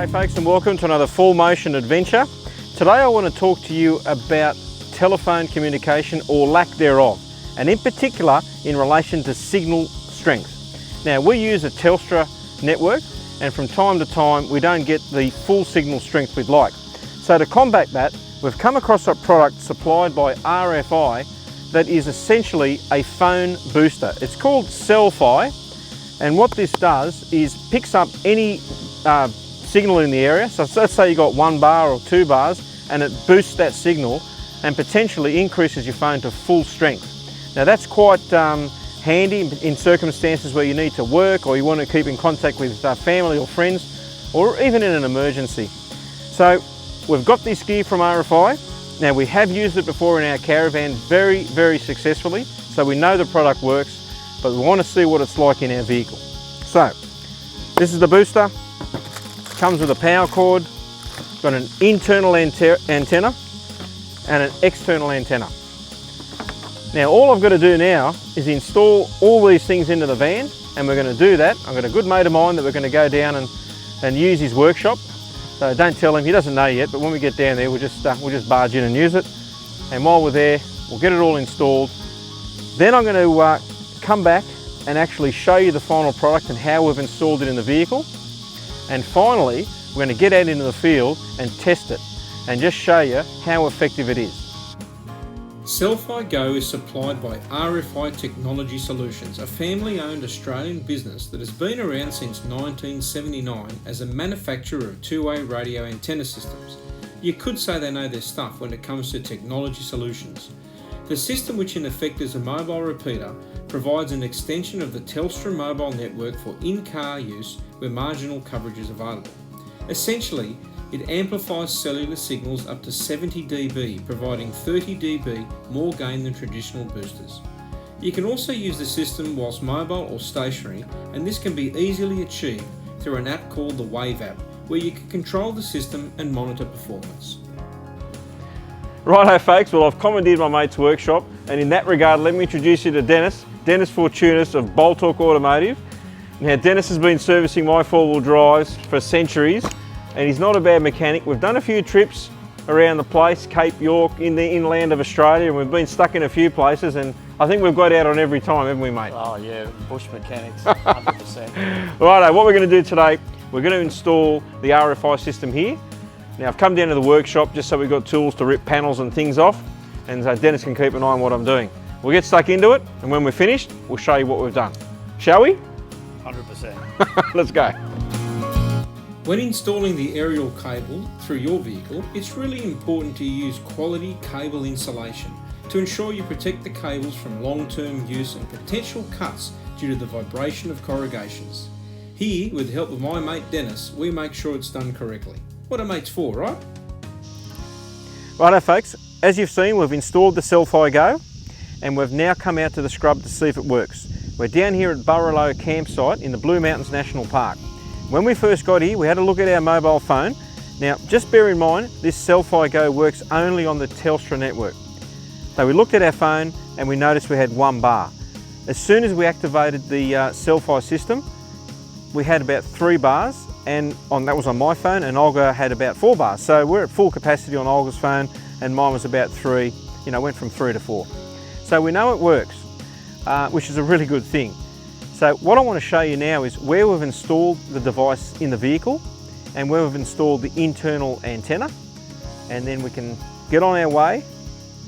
G'day folks, and welcome to another full motion adventure. Today I want to talk to you about telephone communication or lack thereof, and in particular in relation to signal strength. Now, we use a Telstra network, and from time to time we don't get the full signal strength we'd like. So to combat that, we've come across a product supplied by RFI that is essentially a phone booster. It's called Cel-Fi, and what this does is picks up any signal in the area. So let's say you got 1 bar or 2 bars, and it boosts that signal and potentially increases your phone to full strength. Now that's quite handy in circumstances where you need to work or you want to keep in contact with family or friends, or even in an emergency. So we've got this gear from RFI. Now, we have used it before in our caravan very successfully, so we know the product works, but we want to see what it's like in our vehicle. So this is the booster. Comes with a power cord, got an internal antenna and an external antenna. Now all I've got to do now is install all these things into the van, and we're going to do that. I've got a good mate of mine that we're going to go down and use his workshop. So don't tell him, he doesn't know yet, but when we get down there we'll just barge in and use it. And while we're there, we'll get it all installed. Then I'm going to come back and actually show you the final product and how we've installed it in the vehicle. And finally, we're going to get out into the field and test it and just show you how effective it is. Cel-Fi Go is supplied by RFI Technology Solutions, a family-owned Australian business that has been around since 1979 as a manufacturer of two-way radio antenna systems. You could say they know their stuff when it comes to technology solutions. The system, which in effect is a mobile repeater, provides an extension of the Telstra mobile network for in-car use where marginal coverage is available. Essentially, it amplifies cellular signals up to 70 dB, providing 30 dB more gain than traditional boosters. You can also use the system whilst mobile or stationary, and this can be easily achieved through an app called the Wave app, where you can control the system and monitor performance. Righto folks, well, I've commandeered my mate's workshop, and in that regard let me introduce you to Dennis Fortunis of Boltalk Automotive. Now Dennis has been servicing my 4-wheel drives for centuries, and he's not a bad mechanic. We've done a few trips around the place, Cape York, in the inland of Australia, and we've been stuck in a few places, and I think we've got out on every time, haven't we, mate? Oh yeah, bush mechanics, 100%. Righto, what we're going to do today, we're going to install the RFI system here. Now I've come down to the workshop just so we've got tools to rip panels and things off, and so Dennis can keep an eye on what I'm doing. We'll get stuck into it, and when we're finished, we'll show you what we've done. Shall we? 100%. Let's go. When installing the aerial cable through your vehicle, it's really important to use quality cable insulation to ensure you protect the cables from long-term use and potential cuts due to the vibration of corrugations. Here, with the help of my mate Dennis, we make sure it's done correctly. What a mate's for, right? Righto folks, as you've seen, we've installed the Cel-Fi Go, and we've now come out to the scrub to see if it works. We're down here at Burralow campsite in the Blue Mountains National Park. When we first got here, we had a look at our mobile phone. Now, just bear in mind, this Cel-Fi Go works only on the Telstra network. So we looked at our phone and we noticed we had 1 bar. As soon as we activated the Cel-Fi system, we had about 3 bars, and that was on my phone, and Olga had about 4 bars. So we're at full capacity on Olga's phone, and mine was about 3, went from 3 to 4. So we know it works, which is a really good thing. So what I want to show you now is where we've installed the device in the vehicle and where we've installed the internal antenna, and then we can get on our way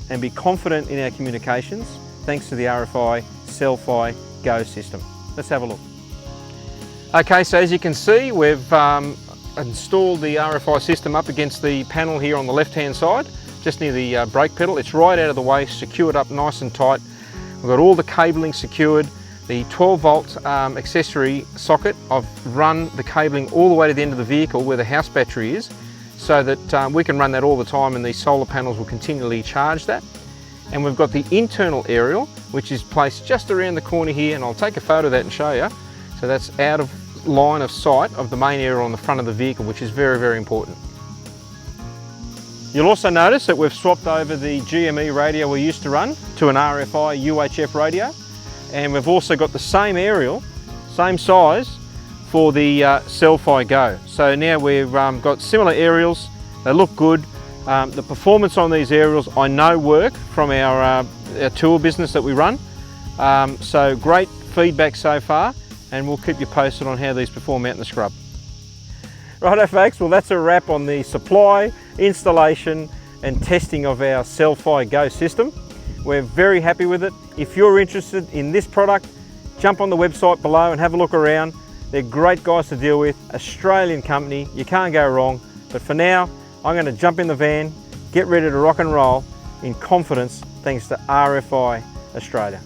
and be confident in our communications thanks to the RFI Selfie Go system. Let's have a look. Okay, so as you can see, we've installed the RFI system up against the panel here on the left-hand side, just near the brake pedal. It's right out of the way, secured up nice and tight. We've got all the cabling secured. The 12-volt accessory socket, I've run the cabling all the way to the end of the vehicle where the house battery is, so that we can run that all the time, and these solar panels will continually charge that. And we've got the internal aerial, which is placed just around the corner here, and I'll take a photo of that and show you. So that's out of line of sight of the main aerial on the front of the vehicle, which is very important. You'll also notice that we've swapped over the GME radio we used to run to an RFI UHF radio. And we've also got the same aerial, same size, for the Cel-Fi Go. So now we've got similar aerials, they look good. The performance on these aerials I know work from our tour business that we run. So great feedback so far, and we'll keep you posted on how these perform out in the scrub. Righto folks, well that's a wrap on the supply, installation and testing of our Cel-Fi Go system. We're very happy with it. If you're interested in this product, jump on the website below and have a look around. They're great guys to deal with, Australian company, you can't go wrong. But for now, I'm going to jump in the van, get ready to rock and roll in confidence thanks to RFI Australia.